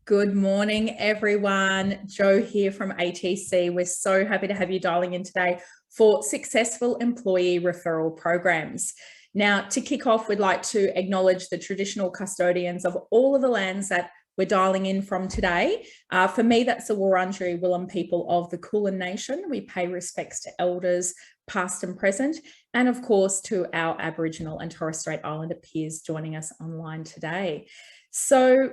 Good morning, everyone. Jo here from ATC. We're so happy to have you dialing in today for successful employee referral programs. Now, to kick off, we'd like to acknowledge the traditional custodians of all of the lands that we're dialing in from today. For me, that's the Wurundjeri Willam people of the Kulin Nation. We pay respects to elders, past and present, and of course to our Aboriginal and Torres Strait Islander peers joining us online today. So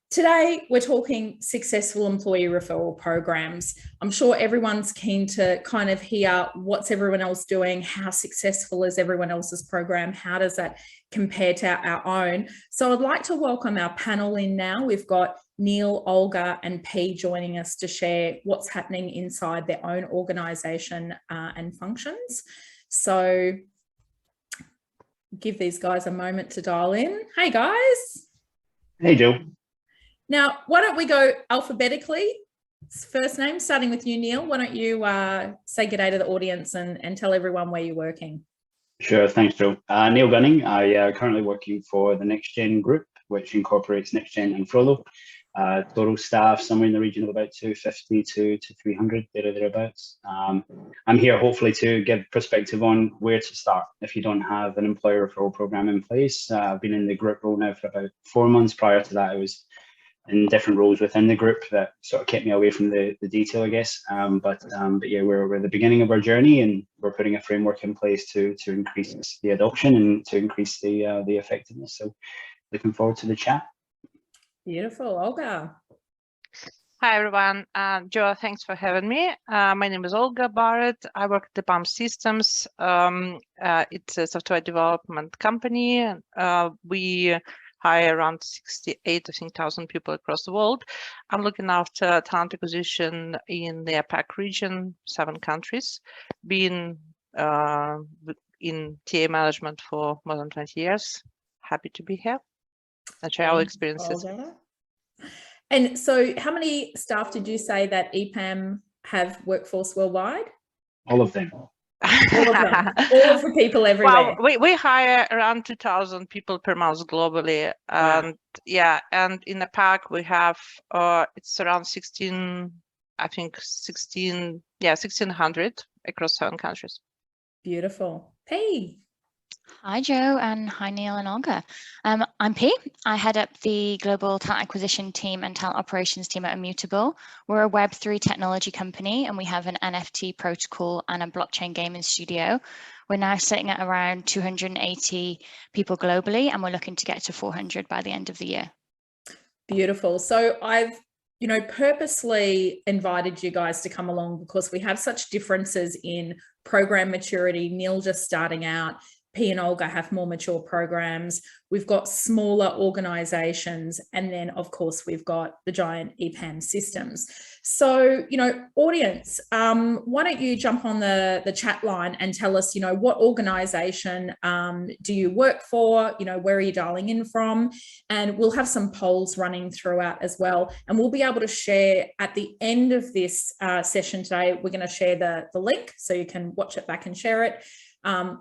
today, we're talking successful employee referral programs. I'm sure everyone's keen to kind of hear what's everyone else doing, how successful is everyone else's program, how does that compare to our own. So I'd like to welcome our panel in now. We've got Neil, Olga and Pea joining us to share what's happening inside their own organisation and functions. So give these guys a moment to dial in. Hey guys. Hey Jo. Now, why don't we go alphabetically? First name, starting with you, Neil. Why don't you say good day to the audience and tell everyone where you're working? Sure, thanks, Jo. Neil Gunning. I currently working for the NextGen group, which incorporates NextGen and Frollo. Total staff somewhere in the region of about 250 to 300, thereabouts. I'm here hopefully to give perspective on where to start if you don't have an employee referral program in place. I've been in the group role now for about 4 months. Prior to that, I was in different roles within the group that sort of kept me away from the detail, I guess. But yeah, we're at the beginning of our journey, and we're putting a framework in place to increase the adoption and to increase the effectiveness. So looking forward to the chat. Beautiful. Olga. Hi, everyone. Jo, thanks for having me. My name is Olga Barrett. I work at EPAM Systems. It's a software development company. We hire around 68, I think, 1,000 people across the world. I'm looking after talent acquisition in the APAC region, 7 countries, been in TA management for more than 20 years. Happy to be here and share our experiences. And so how many staff did you say that EPAM have workforce worldwide? All of them. All of the people everywhere. Well, we hire around 2,000 people per month globally. And yeah, and in the pack we have it's around 1,600 across 7 countries. Beautiful. Pea. Hi, Jo, and hi, Neil and Olga. I'm Pea. I head up the Global Talent Acquisition team and Talent Operations team at Immutable. We're a Web3 technology company, and we have an NFT protocol and a blockchain gaming studio. We're now sitting at around 280 people globally, and we're looking to get to 400 by the end of the year. Beautiful. So I've purposely invited you guys to come along because we have such differences in program maturity. Neil just starting out. Pea and Olga have more mature programs. We've got smaller organizations. And then, of course, we've got the giant EPAM systems. So, audience, why don't you jump on the chat line and tell us, what organization do you work for? Where are you dialing in from? And we'll have some polls running throughout as well. And we'll be able to share at the end of this session today, we're going to share the link so you can watch it back and share it.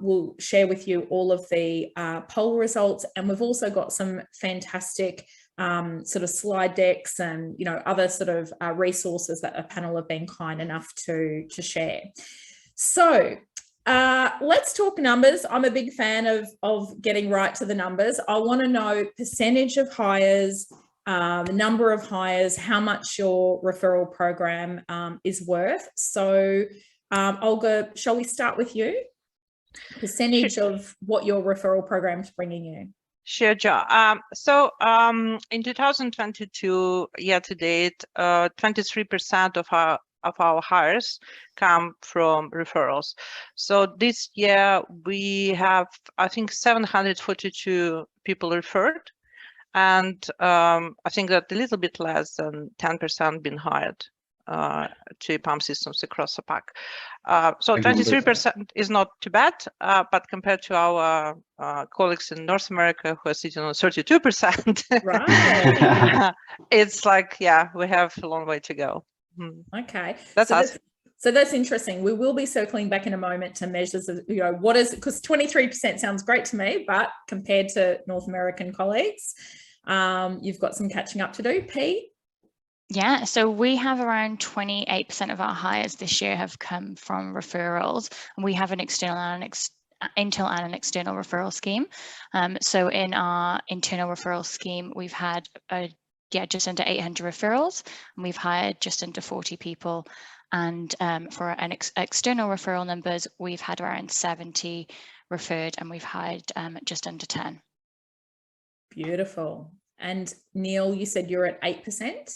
We'll share with you all of the poll results, and we've also got some fantastic sort of slide decks and other sort of resources that a panel have been kind enough to share. So let's talk numbers. I'm a big fan of getting right to the numbers. I want to know percentage of hires, the number of hires, how much your referral program is worth. So Olga, shall we start with you? Percentage of what your referral program's bringing you. Sure, Jo. In 2022, year to date, 23% of our hires come from referrals. So this year we have, I think, 742 people referred, and I think that a little bit less than 10% been hired to EPAM systems across the pack. So 23% is not too bad, but compared to our colleagues in North America who are sitting on 32%, right. It's like, yeah, we have a long way to go. Okay. That's us. So that's interesting. We will be circling back in a moment to measures of, what is, because 23% sounds great to me, but compared to North American colleagues, you've got some catching up to do. Pea? Yeah, so we have around 28% of our hires this year have come from referrals, and we have an internal and an external referral scheme. So in our internal referral scheme, we've had just under 800 referrals, and we've hired just under 40 people. And for an external referral numbers, we've had around 70 referred, and we've hired just under 10. Beautiful. And Neil, you said you're at 8%?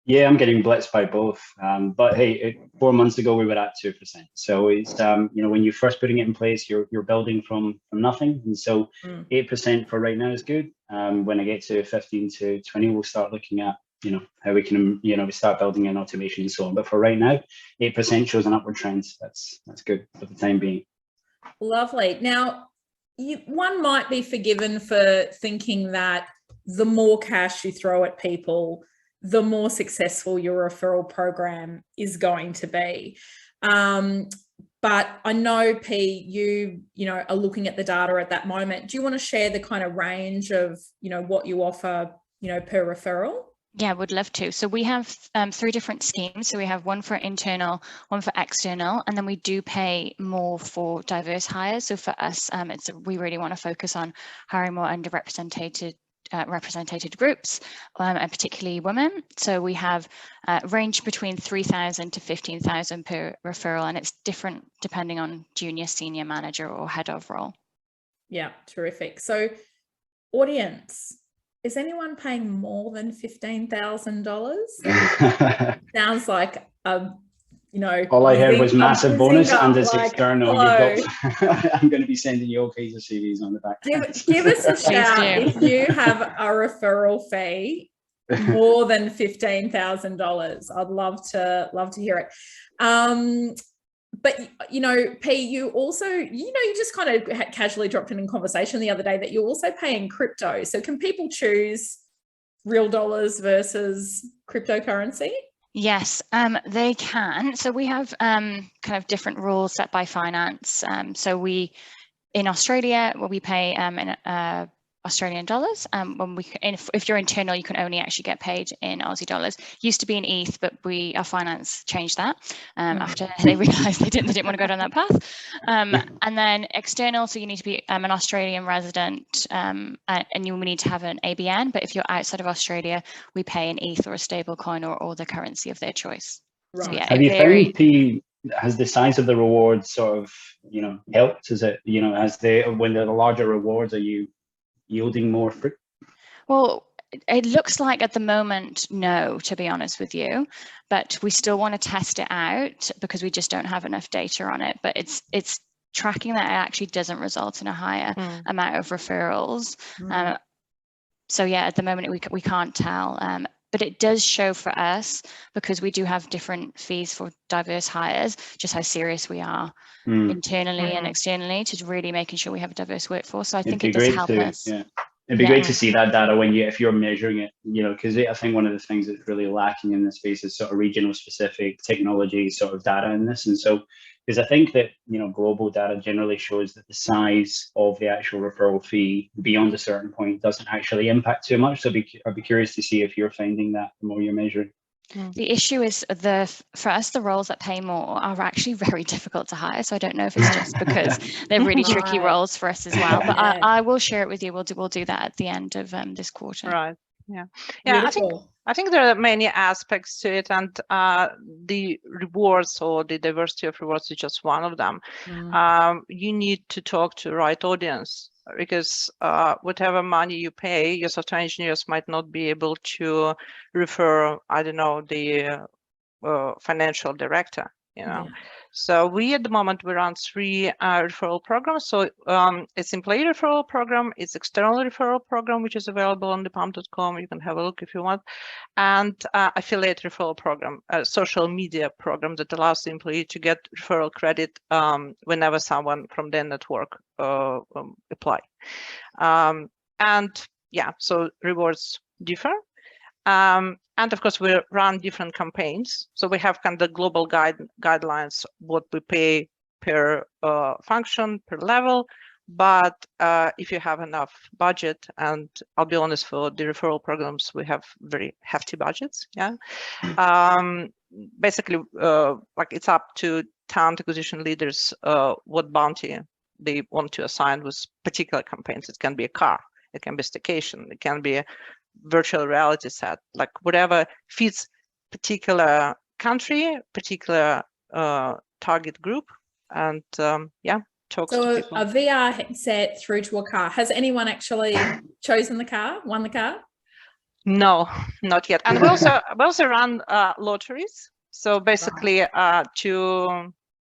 Yeah, I'm getting blitzed by both. But hey, 4 months ago we were at 2%. So it's you know, when you're first putting it in place, you're building from nothing, and so 8% for right now is good. When I get to 15 to 20, we'll start looking at, you know, how we can, you know, start building in automation and so on. But for right now, 8% shows an upward trend. That's good for the time being. Lovely. Now, one might be forgiven for thinking that the more cash you throw at people, the more successful your referral program is going to be. But I know, P, you know, are looking at the data at that moment. Do you want to share the kind of range of, you know, what you offer, you know, per referral? Yeah, would love to. So we have 3 different schemes. So we have one for internal, one for external, and then we do pay more for diverse hires. So for us, we really want to focus on hiring more underrepresented represented groups, and particularly women. So we have range between 3,000 to 15,000 per referral, and it's different depending on junior, senior, manager, or head of role. Yeah, terrific. So audience, is anyone paying more than $15,000? Sounds like you know, all I heard was massive bonus and it's external. Hello. I'm going to be sending you all kinds of CVs on the back. Give us a shout if you have a referral fee more than $15,000. I'd love to hear it. But you know, P, you also, you know, you just kind of casually dropped in conversation the other day that you're also paying crypto. So can people choose real dollars versus cryptocurrency? Yes, they can. So we have kind of different rules set by finance. So in Australia, we pay in Australian dollars. If you're internal, you can only actually get paid in Aussie dollars. Used to be in ETH, but our finance changed that after they realised they didn't want to go down that path. And then external, so you need to be an Australian resident, and you will need to have an ABN. But if you're outside of Australia, we pay in ETH or a stable coin or the currency of their choice. Right. So, yeah, have you found, P, has the size of the rewards sort of, you know, helped? Is it, you know, when they're the larger rewards, are you yielding more fruit? Well, it looks like at the moment, no, to be honest with you, but we still want to test it out because we just don't have enough data on it. But it's tracking that it actually doesn't result in a higher amount of referrals. So yeah, at the moment we can't tell. But it does show for us, because we do have different fees for diverse hires, just how serious we are internally and externally to really making sure we have a diverse workforce. So I think it does help us. Yeah. It'd be great to see that data if you're measuring it, you know, because I think one of the things that's really lacking in this space is sort of regional specific technology sort of data in this. And so, because I think that, you know, global data generally shows that the size of the actual referral fee beyond a certain point doesn't actually impact too much. So I'd be curious to see if you're finding that the more you're measuring. The issue is for us, the roles that pay more are actually very difficult to hire. So I don't know if it's just because they're really tricky roles for us as well. But I will share it with you. We'll do that at the end of this quarter. Right. Yeah. I think there are many aspects to it, and the rewards or the diversity of rewards is just one of them. You need to talk to the right audience, because whatever money you pay, your software engineers might not be able to refer, I don't know, the financial director, you know. Yeah. So we at the moment we run 3 referral programs. So it's Employee Referral Program, it's External Referral Program, which is available on epam.com. You can have a look if you want, and Affiliate Referral Program, a social media program that allows the employee to get referral credit whenever someone from their network apply. And yeah, so rewards differ. And of course, we run different campaigns. So we have kind of the global guidelines, what we pay per function, per level. But if you have enough budget, and I'll be honest, for the referral programs, we have very hefty budgets. Yeah. Basically, like it's up to talent acquisition leaders what bounty they want to assign with particular campaigns. It can be a car, it can be a staycation, it can be a virtual reality set, like whatever fits particular country, particular target group, and yeah, talks to So people. a VR headset through to a car. Has anyone actually chosen the car, won the car? No, not yet. And we also run lotteries. So basically,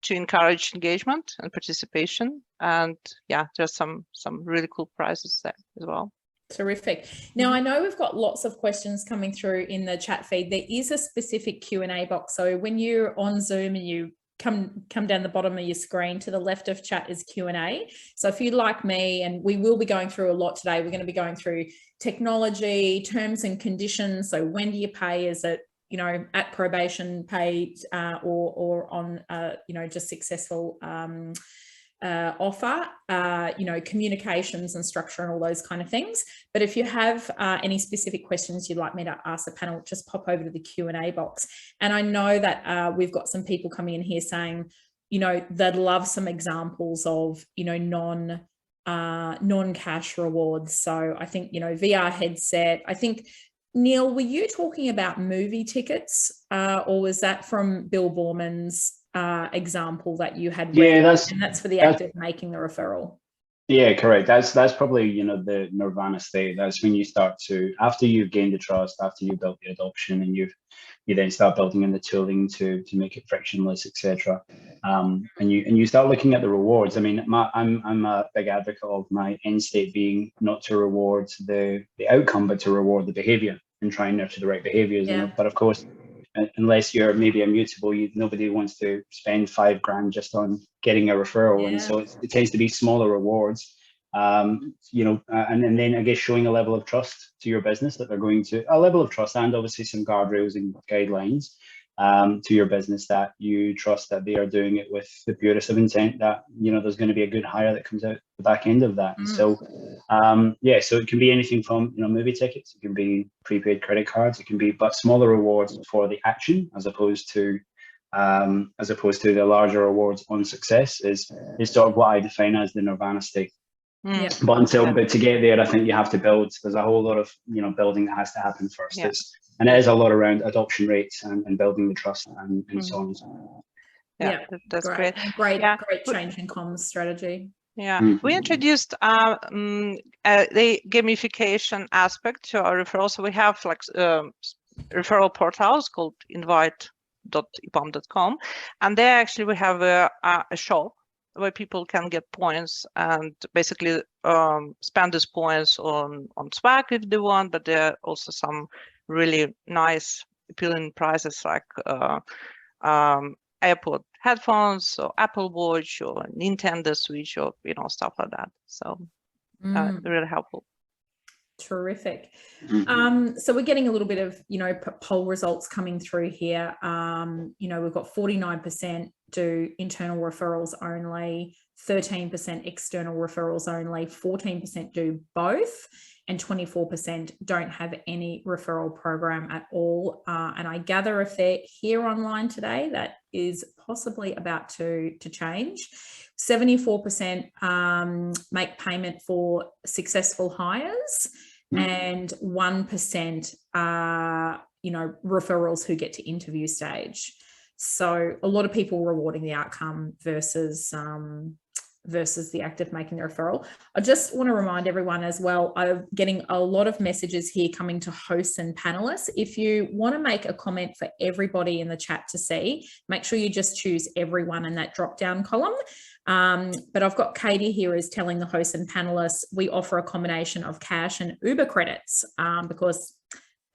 to encourage engagement and participation, and yeah, there's some really cool prizes there as well. Terrific. Now, I know we've got lots of questions coming through in the chat feed. There is a specific Q&A box. So when you're on Zoom and you come down the bottom of your screen, to the left of chat is Q&A. So if you'd like me, and we will be going through a lot today, we're going to be going through technology, terms and conditions. So when do you pay? Is it, you know, at probation paid or on, you know, just successful offer, you know, communications and structure and all those kind of things. But if you have any specific questions you'd like me to ask the panel, just pop over to the Q&A box. And I know that we've got some people coming in here saying, you know, they'd love some examples of, you know, non-cash rewards. So I think, you know, VR headset, I think, Neil, were you talking about movie tickets or was that from Bill Borman's example that you had read? Yeah, and that's for the act of making the referral. Yeah, correct. That's probably, you know, the nirvana state. That's when you start to, after you've gained the trust, after you've built the adoption, and you then start building in the tooling to make it frictionless, etc. And you start looking at the rewards. I mean, I'm a big advocate of my end state being not to reward the outcome, but to reward the behavior and try and nurture the right behaviors. Yeah. You know? But of course, unless you're maybe Immutable, nobody wants to spend $5 grand just on getting a referral. Yeah. And so it tends to be smaller rewards, you know, and then I guess showing a level of trust to your business that they're going to, a level of trust, and obviously some guardrails and guidelines to your business, that you trust that they are doing it with the purest of intent, that, you know, there's going to be a good hire that comes out the back end of that. And so yeah, so it can be anything from, you know, movie tickets, it can be prepaid credit cards, it can be, but smaller rewards for the action as opposed to the larger rewards on success is sort of what I define as the nirvana state. Yeah. But to get there, I think you have to build. There's a whole lot of, you know, building that has to happen first. Yeah. And it is a lot around adoption rates and building the trust and so on. Yeah, that's great. Great change in comms strategy. Yeah, we introduced the gamification aspect to our referrals. So we have like referral portals called invite.epam.com, and there actually we have a shop where people can get points and basically spend these points on swag if they want, but there are also some really nice appealing prizes like AirPod headphones or Apple Watch or Nintendo Switch or, you know, stuff like that. So really helpful. Terrific. So we're getting a little bit of, you know, poll results coming through here. You know, we've got 49% do internal referrals only, 13% external referrals only, 14% do both, and 24% don't have any referral program at all. And I gather if they're here online today, that is possibly about to change. 74% make payment for successful hires, and 1% are, you know, referrals who get to interview stage. So a lot of people rewarding the outcome versus the act of making the referral. I just want to remind everyone as well, I'm getting a lot of messages here coming to hosts and panelists. If you want to make a comment for everybody in the chat to see, make sure you just choose everyone in that drop down column. But I've got Katie here is telling the hosts and panelists we offer a combination of cash and Uber credits because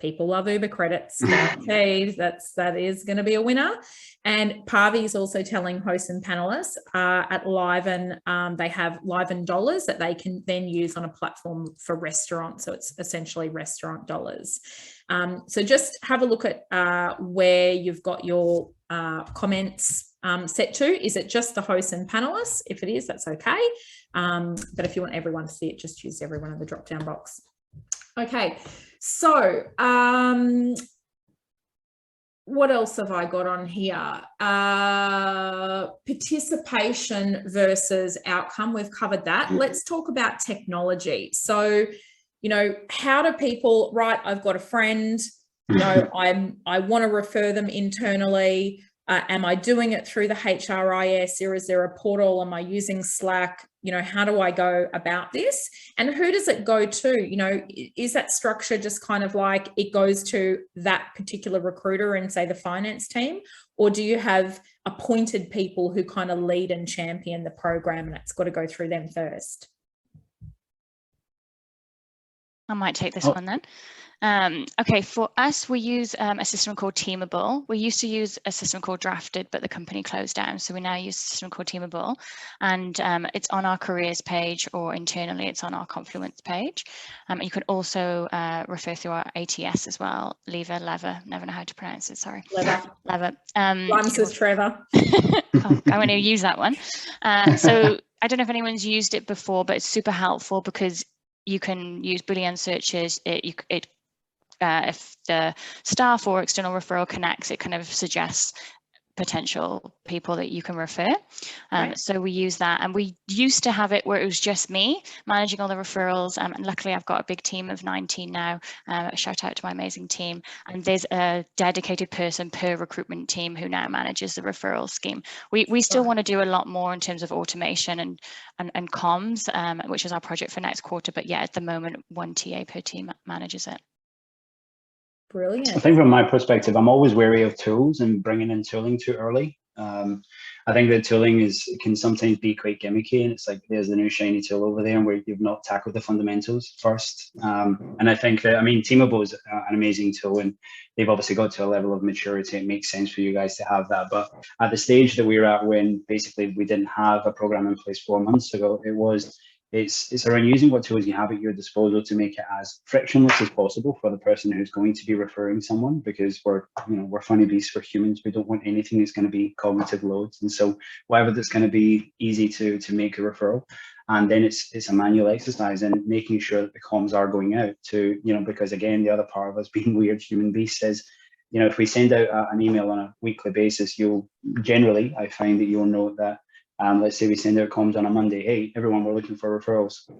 people love Uber credits. Guaranteed. That is going to be a winner. And Pavi is also telling hosts and panelists at Liven, they have Liven dollars that they can then use on a platform for restaurants. So it's essentially restaurant dollars. So just have a look at where you've got your comments set to. Is it just the hosts and panelists? If it is, that's okay. But if you want everyone to see it, just use everyone in the drop-down box. Okay, so what else have I got on here? Participation versus outcome. We've covered that. Let's talk about technology. So, you know, how do people, right, I've got a friend, you know, I want to refer them internally. Am I doing it through the HRIS, or is there a portal? Am I using Slack? You know, how do I go about this? And who does it go to? You know, is that structure just kind of like it goes to that particular recruiter and say the finance team? Or do you have appointed people who kind of lead and champion the program and it's got to go through them first? I might take this one then. Okay, for us, we use a system called Teamable. We used to use a system called Drafted, but the company closed down. So we now use a system called Teamable, and it's on our careers page, or internally it's on our Confluence page. You can also refer through our ATS as well. Lever, never know how to pronounce it, sorry. Lever. Rhymes with Trevor. I'm going to use that one. So I don't know if anyone's used it before, but it's super helpful because you can use Boolean searches. If the staff or external referral connects, it kind of suggests potential people that you can refer. Right. So we use that, and we used to have it where it was just me managing all the referrals, and luckily I've got a big team of 19 now. Shout out to my amazing team, and there's a dedicated person per recruitment team who now manages the referral scheme. We still want to do a lot more in terms of automation and comms, which is our project for next quarter, but yeah, at the moment one TA per team manages it. Brilliant. I think from my perspective, I'm always wary of tools and bringing in tooling too early. I think that tooling can sometimes be quite gimmicky, and it's like there's the new shiny tool over there where you've not tackled the fundamentals first. And I think that, I mean, Teamable is an amazing tool, and they've obviously got to a level of maturity. It makes sense for you guys to have that. But at the stage that we were at, when basically we didn't have a program in place 4 months ago, it's around using what tools you have at your disposal to make it as frictionless as possible for the person who's going to be referring someone, because we're funny beasts, we're humans. We don't want anything that's going to be cognitive loads. And so whatever that's going to be easy to make a referral. And then it's a manual exercise in making sure that the comms are going out to, because again, the other part of us being weird human beasts is, if we send out an email on a weekly basis, I find that you'll note that, let's say we send out comms on a Monday, hey, everyone, we're looking for referrals.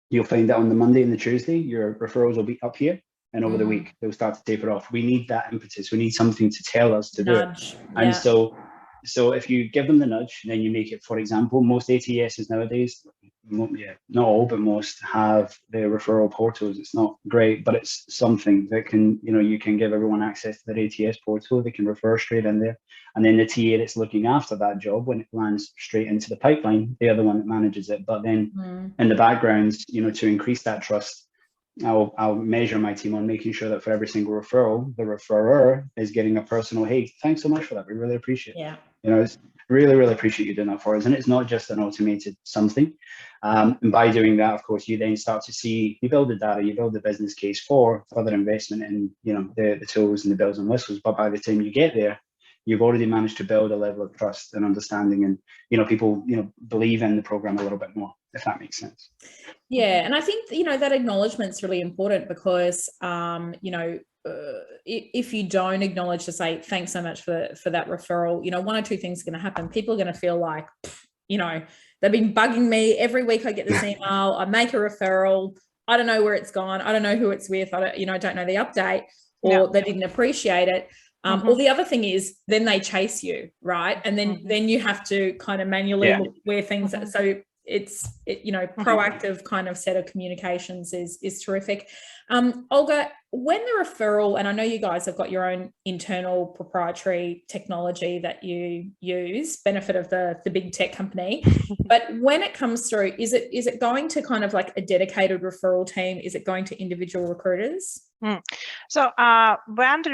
You'll find that on the Monday and the Tuesday, your referrals will be up here, and over the week, they'll start to taper off. We need that impetus. We need something to tell us to do it. And so if you give them the nudge, then you make it, for example, most ATSs nowadays, not all, but most have their referral portals. It's not great, but it's something that can, you can give everyone access to their ATS portal. They can refer straight in there. And then the TA that's looking after that job, when it lands straight into the pipeline, they're the one that manages it. But then in the background, to increase that trust, I'll measure my team on making sure that for every single referral, the referrer is getting a personal, hey, thanks so much for that. We really appreciate it. Yeah. It's really, really appreciate you doing that for us. And it's not just an automated something. And by doing that, of course, you then start to see, you build the data, you build the business case for further investment in, the tools and the bells and whistles. But by the time you get there, you've already managed to build a level of trust and understanding, and people believe in the program a little bit more, if that makes sense. Yeah, and I think that acknowledgement is really important, because if you don't acknowledge to say thanks so much for that referral, one or two things are going to happen. People are going to feel like they've been bugging me every week. I get this email, I make a referral, I don't know where it's gone, I don't know who it's with, I don't know the update, or they didn't appreciate it. Or the other thing is, then they chase you, right? And then you have to kind of manually look where things are. So it's proactive kind of set of communications is terrific. Olga, when the referral, and I know you guys have got your own internal proprietary technology that you use, benefit of the big tech company, but when it comes through, is it going to kind of like a dedicated referral team? Is it going to individual recruiters? So when the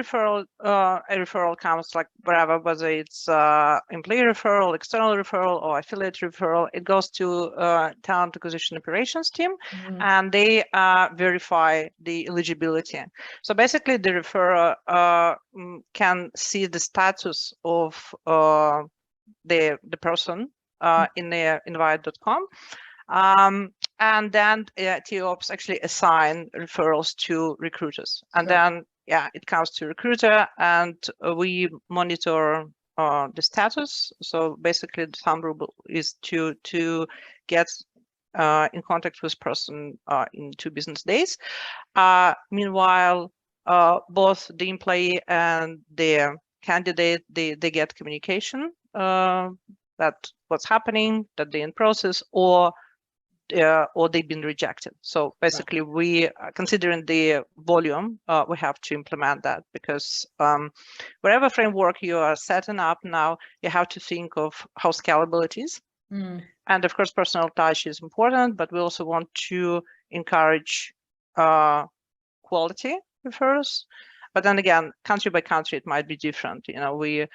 a referral comes, like wherever, whether it's employee referral, external referral, or affiliate referral, it goes to talent acquisition operations team, and they verify the eligibility. So basically, the referrer can see the status of the person in their invite.com. And then TOps actually assign referrals to recruiters. And then, it comes to recruiter, and we monitor the status. So basically, the thumb rule is to get in contact with person in 2 business days. Meanwhile, both the employee and the candidate, they get communication that what's happening, that they're in process, or they've been rejected. So basically, we considering the volume, we have to implement that, because whatever framework you are setting up now, you have to think of how scalable it is. And of course, personal touch is important, but we also want to encourage quality referrals. But then again, country by country, it might be different. We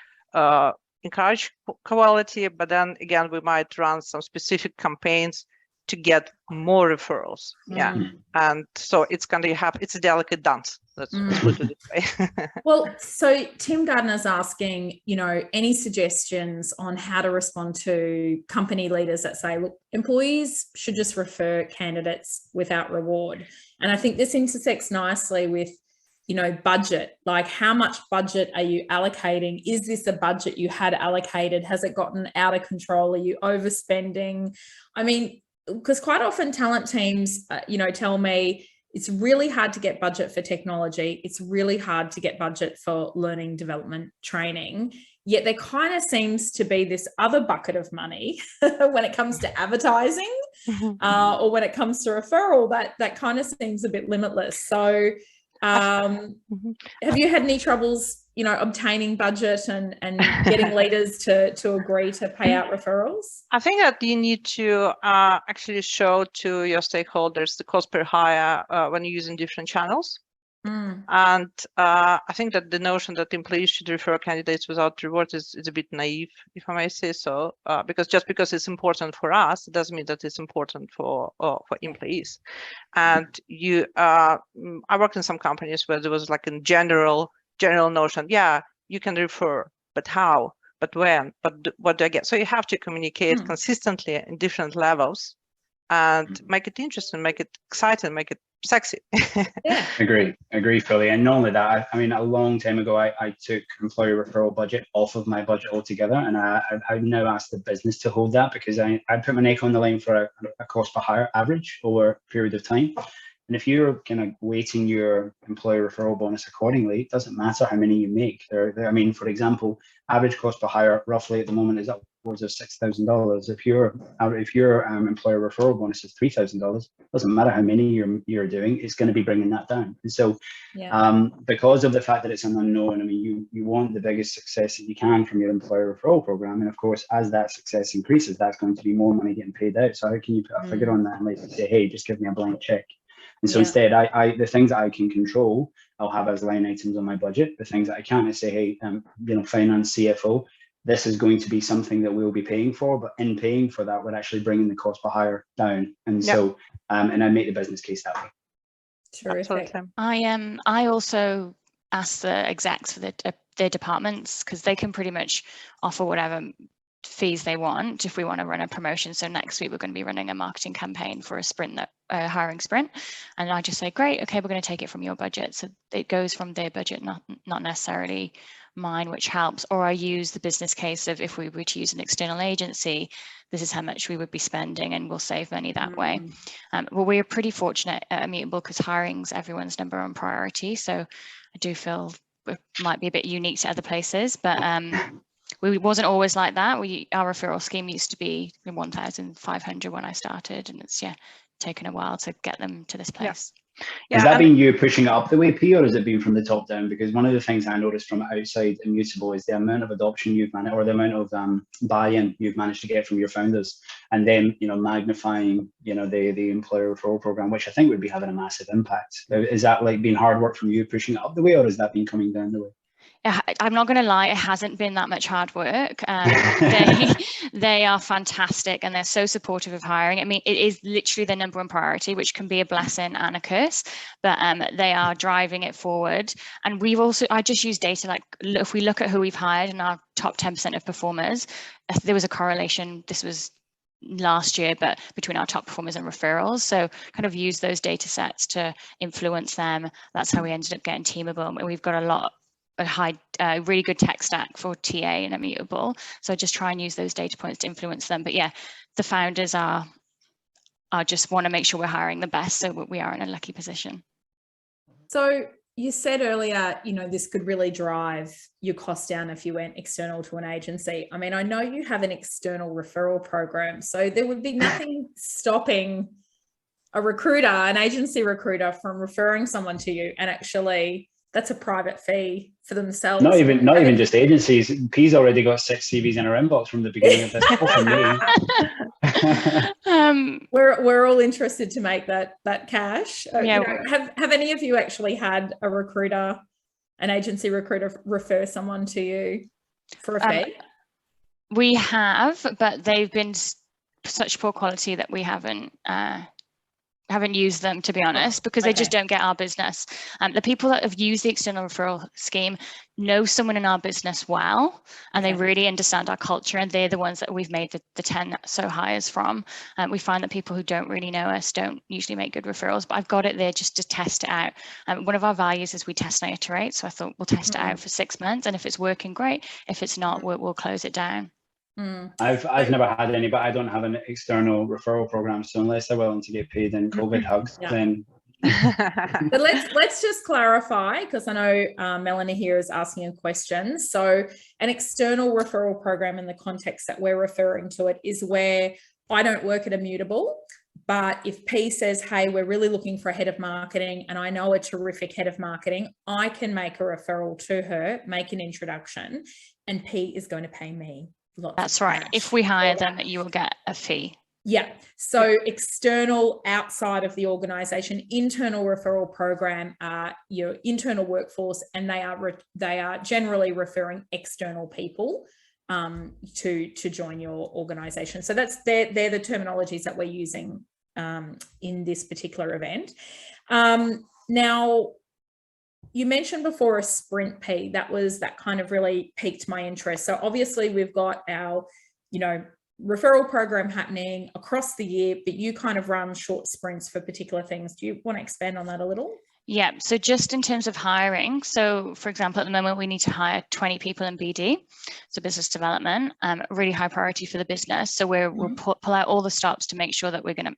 encourage quality, but then again, we might run some specific campaigns to get more referrals. And so it's going to happen. It's a delicate dance. Let's put it this way. Well, so Tim Gardner's asking, any suggestions on how to respond to company leaders that say, look, employees should just refer candidates without reward. And I think this intersects nicely with, budget. Like, how much budget are you allocating? Is this a budget you had allocated? Has it gotten out of control? Are you overspending? I mean, because quite often talent teams, tell me it's really hard to get budget for technology. It's really hard to get budget for learning development training. Yet there kind of seems to be this other bucket of money when it comes to advertising or when it comes to referral, that kind of seems a bit limitless. So have you had any troubles, obtaining budget and getting leaders to agree to pay out referrals? I think that you need to actually show to your stakeholders the cost per hire when you're using different channels. And I think that the notion that employees should refer candidates without reward is a bit naive, if I may say so, because just because it's important for us, it doesn't mean that it's important for employees. And I worked in some companies where there was like a general notion, you can refer, but how, but when, but what do I get? So you have to communicate consistently in different levels and make it interesting, make it exciting, make it sexy. Agree fully. And not only that, I mean, a long time ago, I took employee referral budget off of my budget altogether, and I've now asked the business to hold that, because I put my neck on the line for a cost per hire average over a period of time. And if you're kind of weighting your employee referral bonus accordingly, it doesn't matter how many you make. I mean, for example, average cost per hire roughly at the moment is upwards of $6,000. If your employer referral bonus is $3,000, doesn't matter how many you're doing, it's going to be bringing that down. And so, because of the fact that it's an unknown, I mean, you want the biggest success that you can from your employer referral program, and of course, as that success increases, that's going to be more money getting paid out. So how can you put a figure on that and like say, hey, just give me a blank check? And so instead, the things that I can control, I'll have as line items on my budget. The things that I can't, I say, hey, finance, CFO, this is going to be something that we'll be paying for, but in paying for that, we're actually bringing the cost per hire down. And so, and I make the business case that way. Terrific. I also ask the execs for their departments, because they can pretty much offer whatever fees they want if we want to run a promotion. So next week we're going to be running a marketing campaign for a hiring sprint, and I just say, great, okay, we're going to take it from your budget. So it goes from their budget, not necessarily mine, which helps. Or I use the business case of, if we were to use an external agency, this is how much we would be spending, and we'll save money that way. Well, we're pretty fortunate at Immutable because hiring's everyone's number one priority. So I do feel it might be a bit unique to other places, but we wasn't always like that. Our referral scheme used to be 1,500 when I started, and it's taken a while to get them to this place. Has that been you pushing it up the way, Pea, or has it been from the top down? Because one of the things I noticed from outside Immutable is the amount of adoption you've managed, or the amount of buy-in you've managed to get from your founders, and then magnifying the employer referral program, which I think would be having a massive impact. Is that like been hard work from you pushing it up the way, or has that been coming down the way? I'm not going to lie, it hasn't been that much hard work. They are fantastic, and they're so supportive of hiring. I mean, it is literally their number one priority, which can be a blessing and a curse, but they are driving it forward. And I just use data, like if we look at who we've hired and our top 10% of performers, there was a correlation. This was last year, but between our top performers and referrals. So kind of use those data sets to influence them. That's how we ended up getting Teamable. And we've got a really good tech stack for TA and Immutable. So just try and use those data points to influence them. But yeah, the founders are just want to make sure we're hiring the best. So we are in a lucky position. So you said earlier, this could really drive your cost down if you went external to an agency. I mean, I know you have an external referral program, so there would be nothing stopping an agency recruiter from referring someone to you, and actually that's a private fee for themselves. Not even just agencies. Pea's already got 6 CVs in her inbox from the beginning of this call from me. We're all interested to make that cash. Yeah. Have any of you actually had an agency recruiter refer someone to you for a fee? We have, but they've been such poor quality that we haven't used them, to be honest, because they just don't get our business. The people that have used the external referral scheme know someone in our business well, and they really understand our culture, and they're the ones that we've made the 10 so hires from. We find that people who don't really know us don't usually make good referrals, but I've got it there just to test it out. One of our values is we test and iterate, so I thought we'll test it out for 6 months, and if it's working, great. If it's not, we'll close it down. I've never had any, but I don't have an external referral program, so unless they're willing to get paid in COVID hugs, then. But let's just clarify, because I know Melanie here is asking a question. So an external referral program, in the context that we're referring to it, is where I don't work at Immutable, but if P says, hey, we're really looking for a head of marketing, and I know a terrific head of marketing, I can make a referral to her, make an introduction, and P is going to pay me. That's right. If we hire them, you will get a fee. Yeah. So external, outside of the organisation, internal referral program are your internal workforce, and they are generally referring external people to join your organisation. So they're the terminologies that we're using in this particular event. Now, you mentioned before a sprint P. That kind of really piqued my interest. So obviously we've got our, referral program happening across the year, but you kind of run short sprints for particular things. Do you want to expand on that a little? Yeah, so just in terms of hiring, so for example, at the moment we need to hire 20 people in BD, so business development, really high priority for the business. So we'll pull out all the stops to make sure that we're going to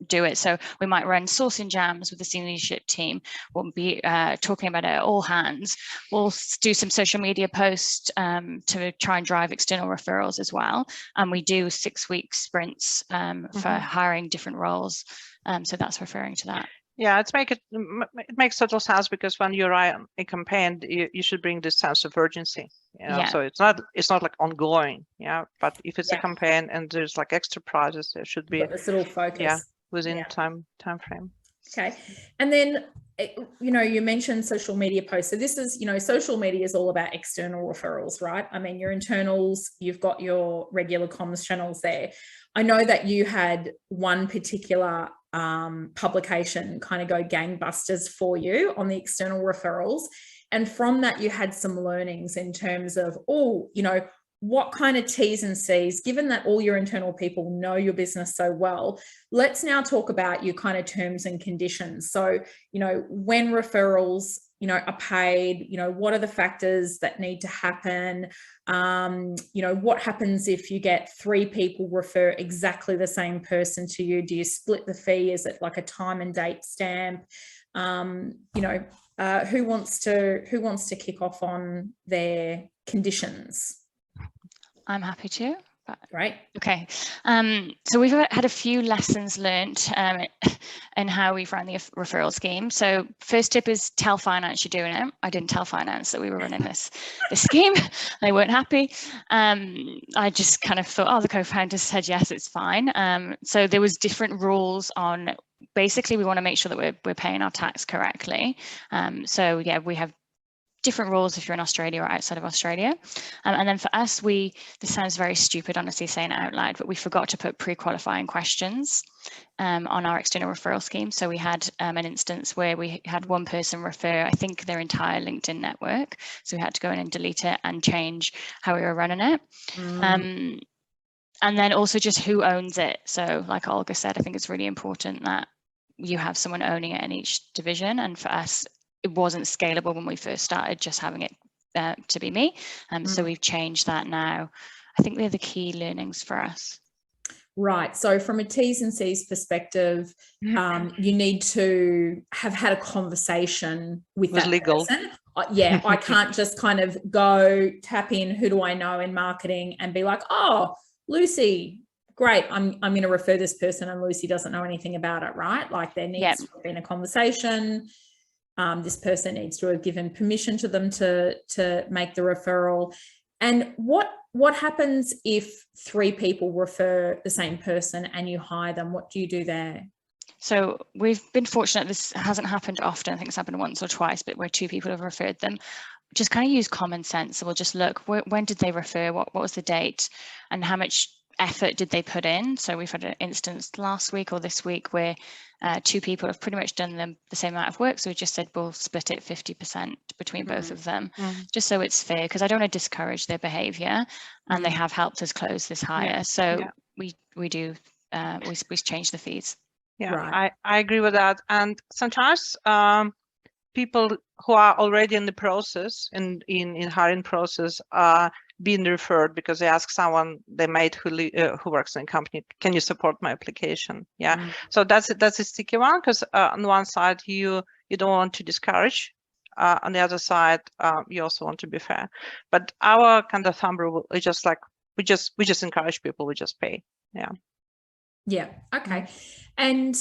do it. So we might run sourcing jams with the senior leadership team. We'll be talking about it at all hands. We'll do some social media posts to try and drive external referrals as well. And we do 6-week sprints for hiring different roles. So that's referring to that. Yeah, it makes total sense, because when you run a campaign, you should bring this sense of urgency. So it's not like ongoing. But if it's a campaign and there's like extra projects, there should be this little focus. Within time frame. Okay. And then, you mentioned social media posts. So this is, social media is all about external referrals, right? I mean, your internals, you've got your regular comms channels there. I know that you had one particular publication kind of go gangbusters for you on the external referrals. And from that, you had some learnings in terms of, what kind of T's and C's, given that all your internal people know your business so well. Let's now talk about your kind of terms and conditions. So, when referrals, are paid, what are the factors that need to happen? What happens if you get 3 people refer exactly the same person to you? Do you split the fee? Is it like a time and date stamp? Who wants to kick off on their conditions? I'm happy to. Right. Okay. So we've had a few lessons learned in how we've run the referral scheme. So first tip is tell finance you're doing it. I didn't tell finance that we were running this scheme. They weren't happy. I just kind of thought, the co-founders said, yes, it's fine. So there was different rules on, basically we want to make sure that we're paying our tax correctly. So yeah, we have different rules if you're in Australia or outside of Australia. And then for us, this sounds very stupid, honestly, saying it out loud, but we forgot to put pre-qualifying questions on our external referral scheme. So we had an instance where we had one person refer, I think, their entire LinkedIn network. So we had to go in and delete it and change how we were running it. And then also just who owns it. So like Olga said, I think it's really important that you have someone owning it in each division. And for us, it wasn't scalable when we first started, just having it to be me. So we've changed that now. I think they're the key learnings for us. Right. So from a T's and C's perspective, you need to have had a conversation with that legal person. Yeah, I can't just kind of go tap in who do I know in marketing and be like, oh, Lucy, great, I'm going to refer this person and Lucy doesn't know anything about it, right? Like there needs to have been a conversation. This person needs to have given permission to them to make the referral. And what happens if 3 people refer the same person and you hire them? What do you do there? So we've been fortunate. This hasn't happened often. I think it's happened once or twice, but where 2 people have referred them. Just kind of use common sense. So we'll just look, when did they refer? What was the date? And how much effort did they put in? So we've had an instance last week or this week where 2 people have pretty much done the same amount of work. So we just said we'll split it 50% between both of them, just so it's fair, because I don't want to discourage their behavior, and they have helped us close this hire. So we change the fees. Yeah, right. I agree with that. And sometimes people who are already in the process, in hiring process, are being referred because they ask someone they mate who works in a company, can you support my application? Yeah, so that's a sticky one, because on one side you don't want to discourage, on the other side you also want to be fair. But our kind of thumb rule is just like we just encourage people, we just pay. Yeah. Okay. And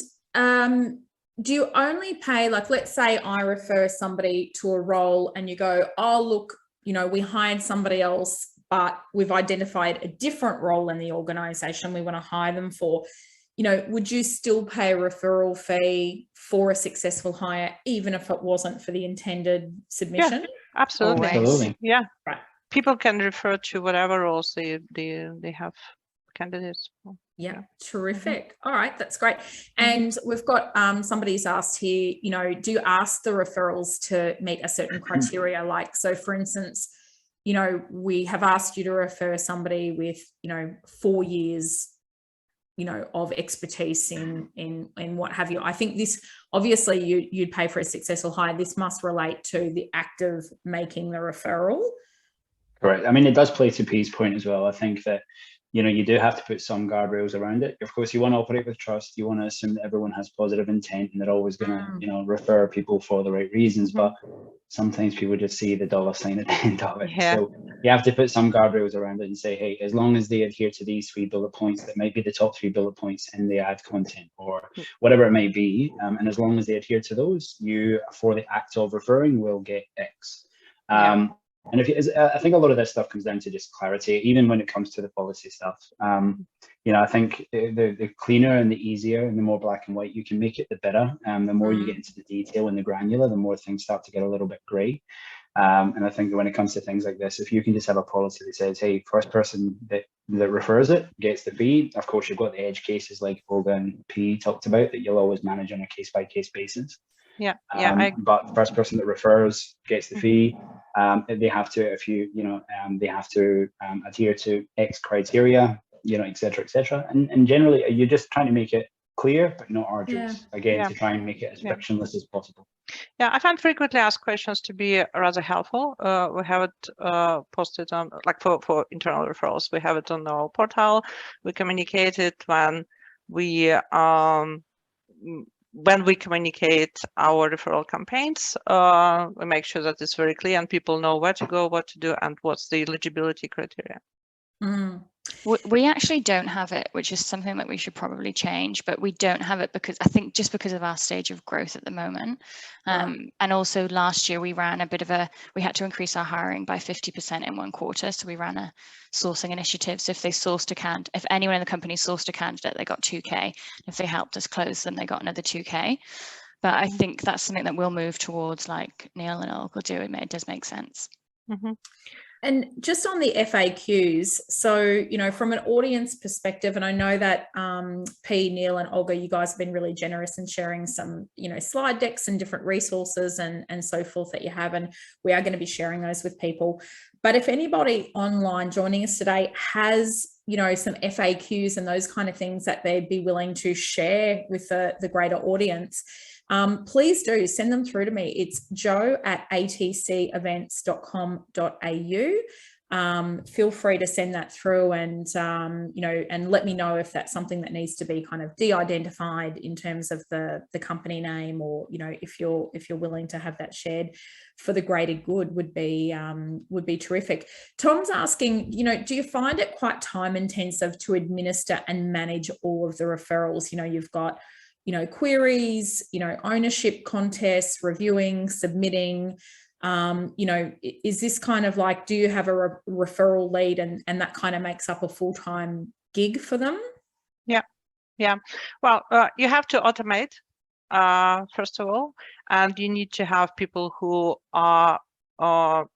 do you only pay, like, let's say I refer somebody to a role and you go, oh, look, you know, we hired somebody else, but we've identified a different role in the organization we want to hire them for. You know, would you still pay a referral fee for a successful hire, even if it wasn't for the intended submission? Yeah, absolutely. Absolutely. Yeah. Right. People can refer to whatever roles they have candidates for. Yeah, terrific. All right, that's great. And we've got somebody's asked here, you know, do you ask the referrals to meet a certain criteria? Like, so for instance, you know, we have asked you to refer somebody with, you know, 4 years, you know, of expertise in what have you. I think this, obviously you'd pay for a successful hire. This must relate to the act of making the referral. Correct. I mean, it does play to Pea's point as well. I think that, you know, you do have to put some guardrails around it. Of course, you want to operate with trust. You want to assume that everyone has positive intent and they're always going to, you know, refer people for the right reasons. But sometimes people just see the dollar sign at the end of it. Yeah. So you have to put some guardrails around it and say, hey, as long as they adhere to these 3 bullet points, that might be the top 3 bullet points in the ad content or whatever it might be. And as long as they adhere to those, you, for the act of referring, will get X. And I think a lot of this stuff comes down to just clarity, even when it comes to the policy stuff. You know, I think the cleaner and the easier and the more black and white you can make it, the better. The more you get into the detail and the granular, the more things start to get a little bit grey. And I think that when it comes to things like this, if you can just have a policy that says, hey, first person that refers it gets the fee. Of course, you've got the edge cases like Olga and P talked about that you'll always manage on a case-by-case basis. But the first person that refers gets the fee. They have to, if you know, they have to adhere to X criteria, you know, et cetera, and generally you're just trying to make it clear but not arduous. Again, to try and make it as frictionless as possible. Yeah, I find frequently asked questions to be rather helpful. We have it posted on, like for internal referrals, we have it on our portal. We communicate it when we communicate our referral campaigns. We make sure that it's very clear and people know where to go, what to do, and what's the eligibility criteria. We actually don't have it, which is something that we should probably change, but we don't have it because I think just because of our stage of growth at the moment. And also last year we ran we had to increase our hiring by 50% in 1 quarter. So we ran a sourcing initiative. So if anyone in the company sourced a candidate, they got 2K. If they helped us close them, they got another 2K. But I think that's something that we'll move towards, like Neil and Olga do. It does make sense. And just on the FAQs, so, you know, from an audience perspective, and I know that P, Neil and Olga, you guys have been really generous in sharing some, you know, slide decks and different resources and so forth that you have, and we are going to be sharing those with people. But if anybody online joining us today has you know, some FAQs and those kind of things that they'd be willing to share with the greater audience, please do send them through to me. It's joe@atcevents.com.au. Feel free to send that through, and you know, and let me know if that's something that needs to be kind of de-identified in terms of the company name, or, you know, if you're willing to have that shared for the greater good, would be terrific. Tom's asking, you know, do you find it quite time intensive to administer and manage all of the referrals? You know, you've got, you know, queries, you know, ownership contests, reviewing, submitting. You know, is this kind of like, do you have a referral lead and that kind of makes up a full-time gig for them? Yeah. Well, you have to automate, first of all, and you need to have people who are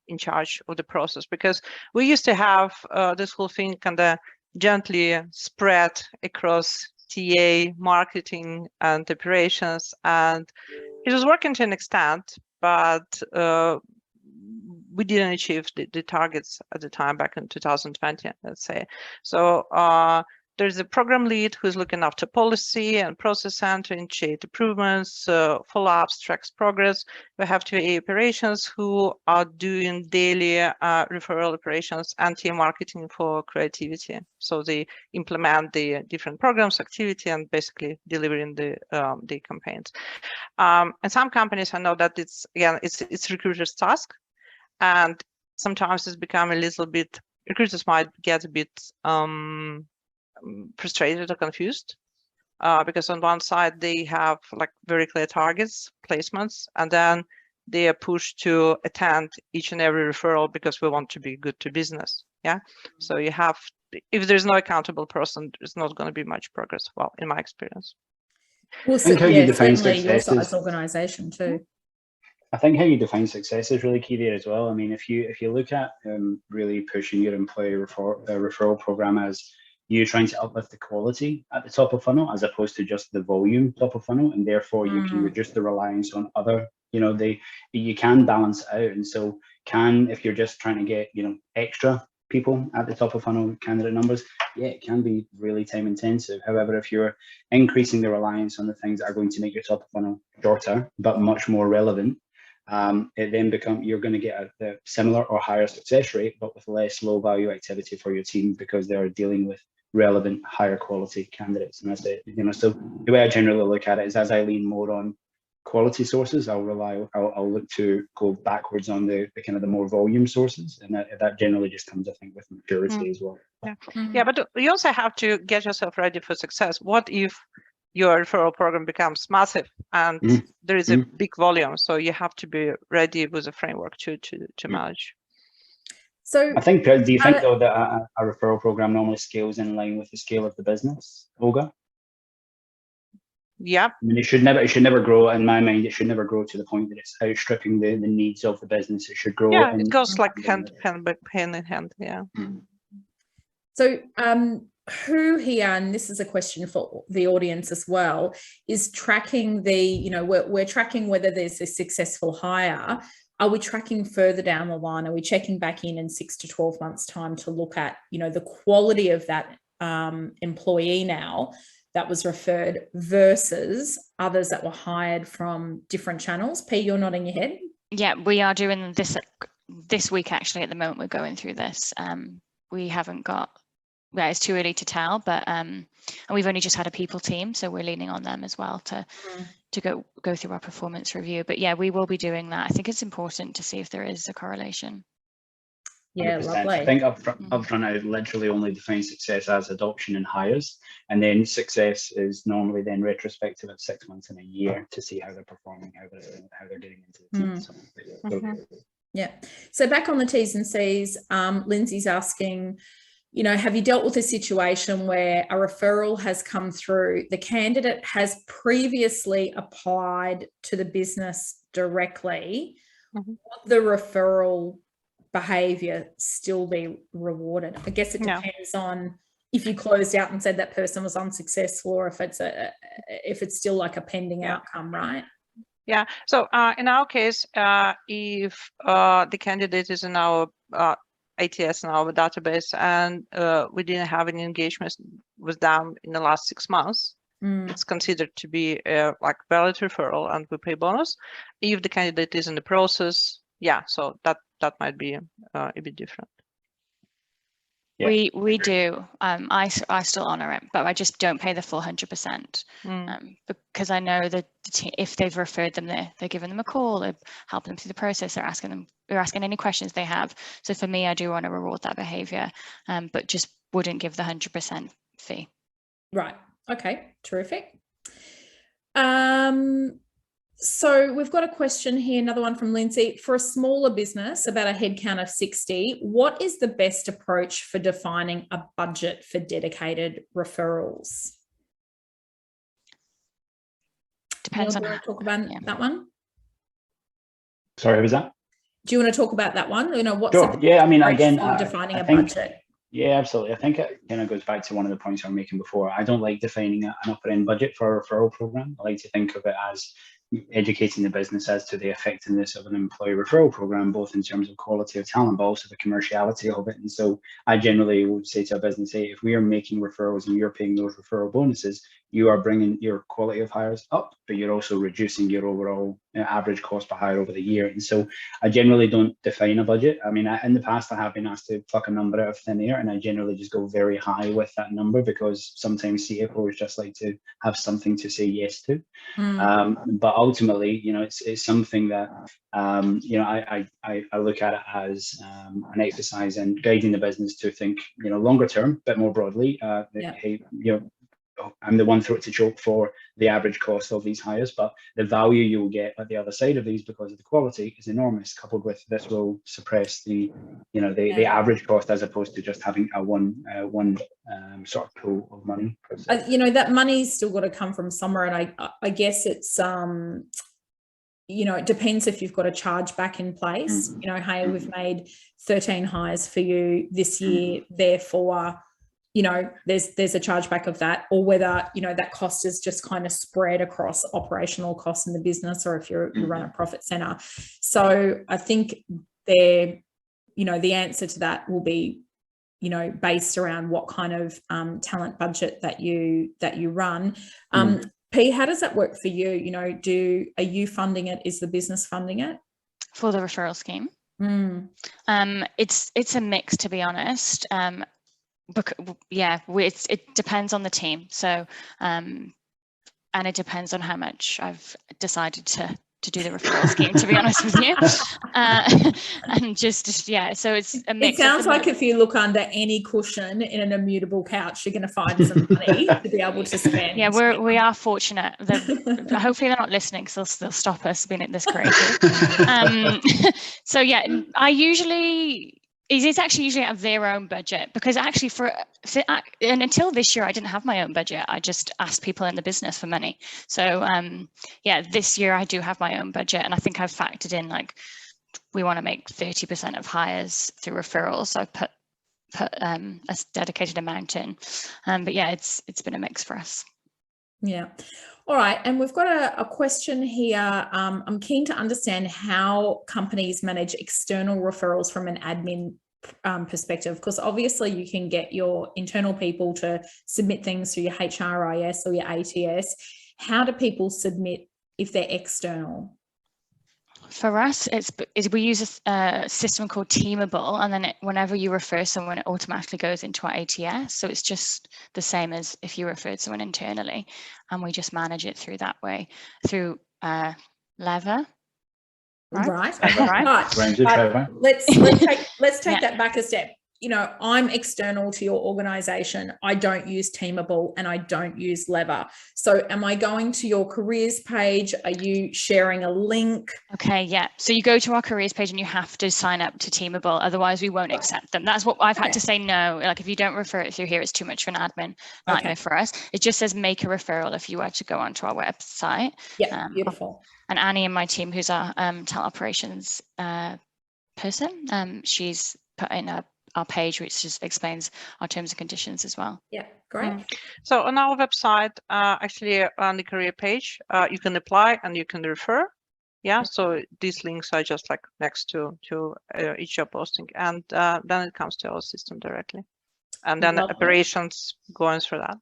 in charge of the process, because we used to have this whole thing kind of gently spread across TA, marketing, and operations, and it was working to an extent, but we didn't achieve the targets at the time back in 2020, let's say. So there's a program lead who's looking after policy and process center, initiate improvements, follow-ups, tracks progress. We have TA operations who are doing daily referral operations and team marketing for creativity. So they implement the different programs, activity, and basically delivering the campaigns. And some companies, I know that it's recruiters' task, and sometimes it's become a little bit, recruiters might get a bit frustrated or confused, because on one side they have like very clear targets, placements, and then they are pushed to attend each and every referral because we want to be good to business. Yeah. So you have, if there's no accountable person, there's not going to be much progress. Well, in my experience. Well, so, yeah, certainly your size organization too. I think how you define success is really key there as well. I mean, if you look at really pushing your employee referral program as you trying to uplift the quality at the top of funnel as opposed to just the volume top of funnel, and therefore you can reduce the reliance on other, you know, you can balance it out. And so if you're just trying to get, you know, extra people at the top of funnel candidate numbers, yeah, it can be really time intensive. However, if you're increasing the reliance on the things that are going to make your top of funnel shorter but much more relevant, it then you're going to get a similar or higher success rate, but with less low value activity for your team, because they're dealing with relevant, higher quality candidates. And that's it, you know. So the way I generally look at it is, as I lean more on quality sources, I'll look to go backwards on the kind of the more volume sources, and that generally just comes, I think, with maturity as well. Yeah, but you also have to get yourself ready for success. What if your referral program becomes massive and there is a big volume? So you have to be ready with a framework to manage. So I think, do you think though that a referral program normally scales in line with the scale of the business, Olga? Yeah. I mean, it should never grow, in my mind. It should never grow to the point that it's outstripping the needs of the business. It should grow. Yeah, it goes like hand in hand. Yeah. So who here, and this is a question for the audience as well, is tracking the, you know, we're tracking whether there's a successful hire. Are we tracking further down the line? Are we checking back in 6 to 12 months time to look at, you know, the quality of that employee now that was referred versus others that were hired from different channels? P, you're nodding your head. Yeah, we are doing this week, actually. At the moment, we're going through this. We haven't got, well, it's too early to tell, but and we've only just had a people team, so we're leaning on them as well to go through our performance review. But yeah, we will be doing that. I think it's important to see if there is a correlation. Yeah, 100%. lovely. I think upfront I literally only define success as adoption and hires, and then success is normally then retrospective at 6 months and a year to see how they're performing, how they're getting into the team. So, yeah. So back on the T's and C's, Lindsay's asking, you know, have you dealt with a situation where a referral has come through, the candidate has previously applied to the business directly, would the referral behaviour still be rewarded? I guess it depends on if you closed out and said that person was unsuccessful, or if it's still like a pending outcome, right? Yeah. So in our case, if the candidate is in our ATS in our database, and we didn't have any engagement with them in the last 6 months, it's considered to be a like valid referral, and we pay bonus. If the candidate is in the process, yeah, so that might be a bit different. Yeah. We do. I still honor it, but I just don't pay the full 100%, because I know that if they've referred them, they're giving them a call, they're helping them through the process, they're asking any questions they have. So for me, I do want to reward that behaviour, but just wouldn't give the 100% fee. Right. Okay. Terrific. So we've got a question here, another one from Lindsay. For a smaller business, about a headcount of 60, what is the best approach for defining a budget for dedicated referrals? Depends Neil, on do you want to talk about that one? Sorry, who was that? Do you want to talk about that one? You know, what's sure. Yeah, I mean, again, defining I a think, budget? Yeah, absolutely. I think it kind of goes back to one of the points I was making before. I don't like defining an upper end budget for a referral program. I like to think of it as educating the business as to the effectiveness of an employee referral program, both in terms of quality of talent, but also the commerciality of it. And so I generally would say to a business, hey, if we are making referrals and you're paying those referral bonuses, you are bringing your quality of hires up, but you're also reducing your overall average cost per hire over the year. And so I generally don't define a budget. I mean, in the past, I have been asked to pluck a number out of thin air, and I generally just go very high with that number, because sometimes CFOs just like to have something to say yes to. But ultimately, you know, it's something that, you know, I look at it as an exercise in guiding the business to think, you know, longer term, a bit more broadly. Hey, you know, I'm the one throat to choke for the average cost of these hires, but the value you will get at the other side of these because of the quality is enormous. Coupled with this will suppress the, you know, the average cost, as opposed to just having a one sort of pool of money. You know, that money's still got to come from somewhere, and I guess it's you know, it depends if you've got a charge back in place. You know, hey, we've made 13 hires for you this year, therefore, you know, there's a chargeback of that, or whether, you know, that cost is just kind of spread across operational costs in the business, or if you run a profit center. So I think you know, the answer to that will be, you know, based around what kind of talent budget that you run. P, how does that work for you? You know, are you funding it? Is the business funding it? For the referral scheme? It's a mix, to be honest. It depends on the team. So, and it depends on how much I've decided to do the referral scheme, to be honest with you. And so it's a mix. It sounds like if you look under any cushion in an immutable couch, you're going to find some money to be able to spend. Yeah, we are fortunate. Hopefully they're not listening, because they'll stop us being this crazy. So yeah, it's actually usually out of their own budget, because actually and until this year, I didn't have my own budget. I just asked people in the business for money. So yeah, this year I do have my own budget, and I think I've factored in, like, we want to make 30% of hires through referrals. So I put a dedicated amount in. But yeah, it's been a mix for us. Yeah. All right. And we've got a question here. I'm keen to understand how companies manage external referrals from an admin perspective, because obviously you can get your internal people to submit things through your HRIS or your ATS. How do people submit if they're external? For us, we use a system called Teamable, and then whenever you refer someone, it automatically goes into our ATS. So it's just the same as if you referred someone internally, and we just manage it through that way, through Lever. Right. Let's take that back a step. You know, I'm external to your organization. I don't use Teamable and I don't use Lever. So am I going to your careers page? Are you sharing a link? Okay, yeah. So you go to our careers page and you have to sign up to Teamable. Otherwise, we won't accept them. That's what I've had to say no. Like, if you don't refer it through here, it's too much for an admin nightmare for us. It just says make a referral if you were to go onto our website. Yeah, beautiful. And Annie in my team, who's our talent operations person, she's put in our page, which just explains our terms and conditions as well. Yeah, great. So on our website, actually on the career page, you can apply and you can refer Yeah, so these links are just like next to each job posting, and then it comes to our system directly, and then operations going through that.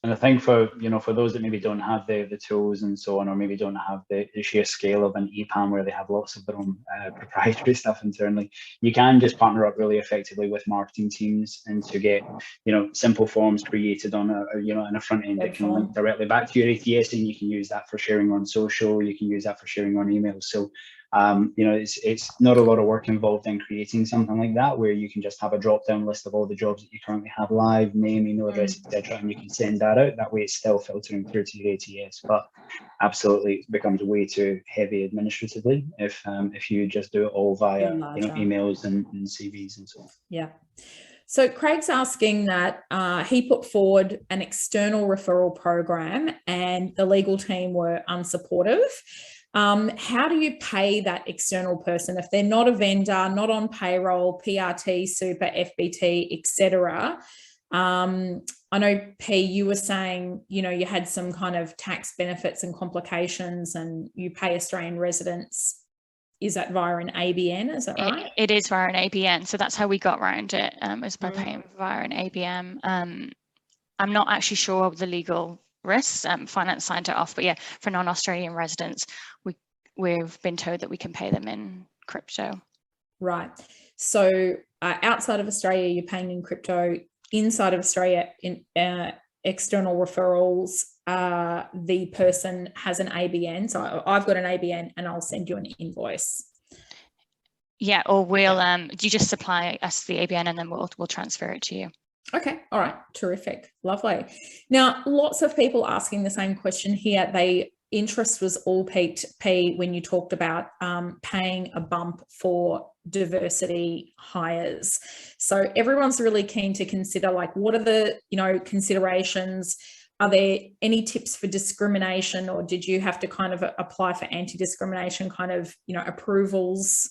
And I think for those that maybe don't have the tools and so on, or maybe don't have the sheer scale of an EPAM where they have lots of their own proprietary stuff internally, you can just partner up really effectively with marketing teams and to get simple forms created on a front end that can link directly back to your ATS, and you can use that for sharing on social, you can use that for sharing on email. So it's not a lot of work involved in creating something like that, where you can just have a drop-down list of all the jobs that you currently have live, name, email address, etc., and you can send that out. That way it's still filtering through to your ATS, but absolutely it becomes way too heavy administratively if you just do it all via emails and CVs and so on. Yeah. So Craig's asking that he put forward an external referral program and the legal team were unsupportive. How do you pay that external person if they're not a vendor, not on payroll, PRT, super, FBT, etc.? I know, P, you were saying, you had some kind of tax benefits and complications and you pay Australian residents. Is that via an ABN? Is that right? It is via an ABN. So that's how we got around it, is by paying via an ABN. I'm not actually sure of the legal risks. Finance signed it off, but yeah, for non-Australian residents, we've been told that we can pay them in crypto. Right. So outside of Australia, you're paying in crypto. Inside of Australia, in external referrals, the person has an ABN. So I've got an ABN and I'll send you an invoice. Yeah, or we'll you just supply us the ABN and then we'll transfer it to you. Okay, all right, terrific, lovely. Now, lots of people asking the same question here. Interest was all peaked, P, when you talked about paying a bump for diversity hires. So everyone's really keen to consider, like, what are the considerations? Are there any tips for discrimination, or did you have to kind of apply for anti-discrimination kind of approvals?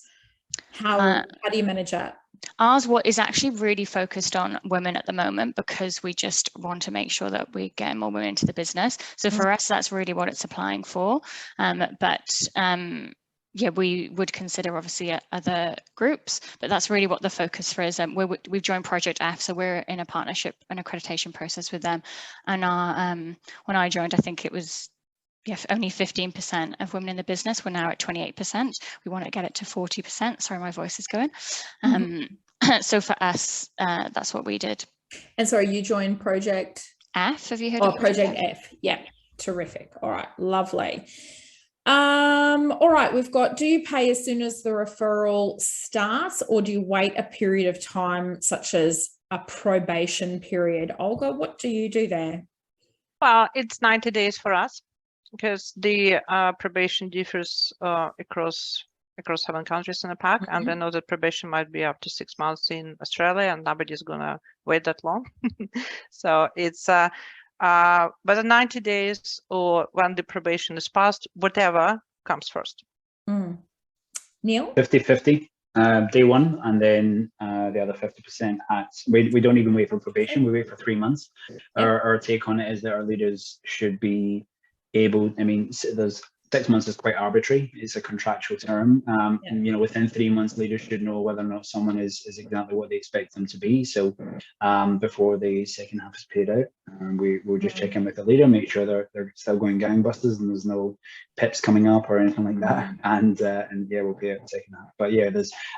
How do you manage that? Ours is actually really focused on women at the moment because we just want to make sure that we get more women into the business. So for us, that's really what it's applying for. Yeah, we would consider obviously other groups, but that's really what the focus for is. We've joined Project F, so we're in a partnership and accreditation process with them. And when I joined, I think it was only 15% of women in the business. We're now at 28%. We want to get it to 40%. Sorry, my voice is going. So for us, that's what we did. And so you joined Project F. Have you heard of Project F? Yeah, terrific. All right, lovely. All right, we've got, do you pay as soon as the referral starts, or do you wait a period of time, such as a probation period? Olga, what do you do there? Well, it's 90 days for us, because the probation differs across 7 countries in the pack, and I know that probation might be up to 6 months in Australia, and nobody's gonna wait that long. So it's but the 90 days, or when the probation is passed, whatever comes first. Neil? 50-50 day one, and then the other 50% we don't even wait for probation, we wait for 3 months. Our take on it is that our leaders should be able, there's 6 months is quite arbitrary. It's a contractual term. Within 3 months, leaders should know whether or not someone is exactly what they expect them to be. So before the second half is paid out, we'll just check in with the leader, make sure they're still going gangbusters and there's no pips coming up or anything like that. And yeah, we'll pay out the second half. But yeah,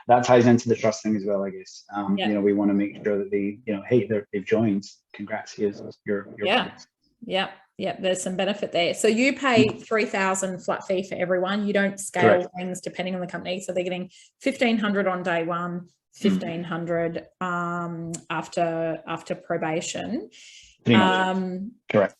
that ties into the trust thing as well, I guess. We want to make sure that they, hey, they've joined. Congrats, here's your price. Yeah, there's some benefit there. So you pay 3,000 flat fee for everyone. You don't scale things depending on the company. So they're getting 1,500 on day one, 1,500 after probation. Correct.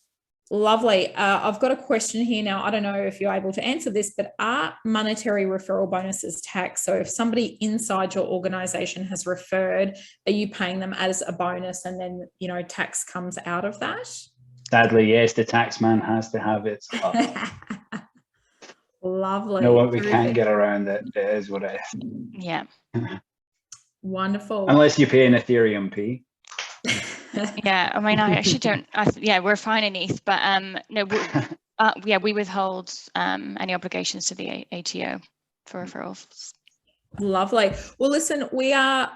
Lovely. I've got a question here now. I don't know if you're able to answer this, but are monetary referral bonuses taxed? So if somebody inside your organization has referred, are you paying them as a bonus and then, tax comes out of that? Sadly, yes, the tax man has to have it. Lovely. No, we can't get around it. It is what it is. Yeah. Wonderful. Unless you pay an Ethereum fee. Yeah, I actually don't. We're fine in ETH, but no, Yeah, we withhold any obligations to the ATO for referrals. Lovely. Well, listen, we are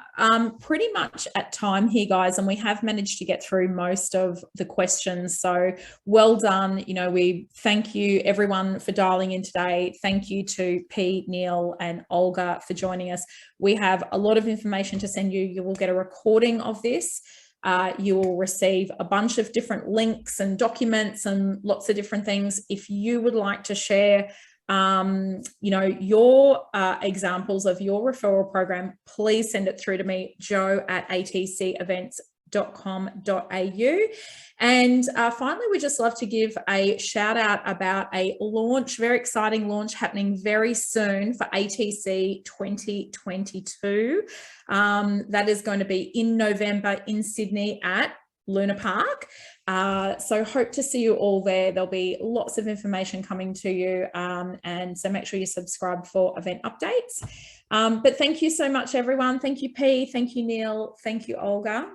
pretty much at time here, guys, and we have managed to get through most of the questions. So well done. You know, we thank you everyone for dialing in today. Thank you to Pea, Neil and Olga for joining us. We have a lot of information to send you. You will get a recording of this. You will receive a bunch of different links and documents and lots of different things. If you would like to share you know, your examples of your referral program, please send it through to me, joe@atcevents.com.au. And finally, we just love to give a shout out about a launch, very exciting launch happening very soon for ATC 2022. That is going to be in November in Sydney at Luna Park. So hope to see you all there. There'll be lots of information coming to you, and so make sure you subscribe for event updates. But thank you so much, everyone. Thank you, P. Thank you, Neil. Thank you, Olga.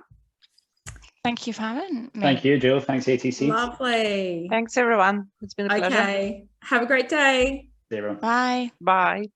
Thank you for having me. Thank you, Jill. Thanks, ATC. Lovely. Thanks, everyone. It's been a pleasure. Okay. Have a great day. See you, everyone. Bye. Bye.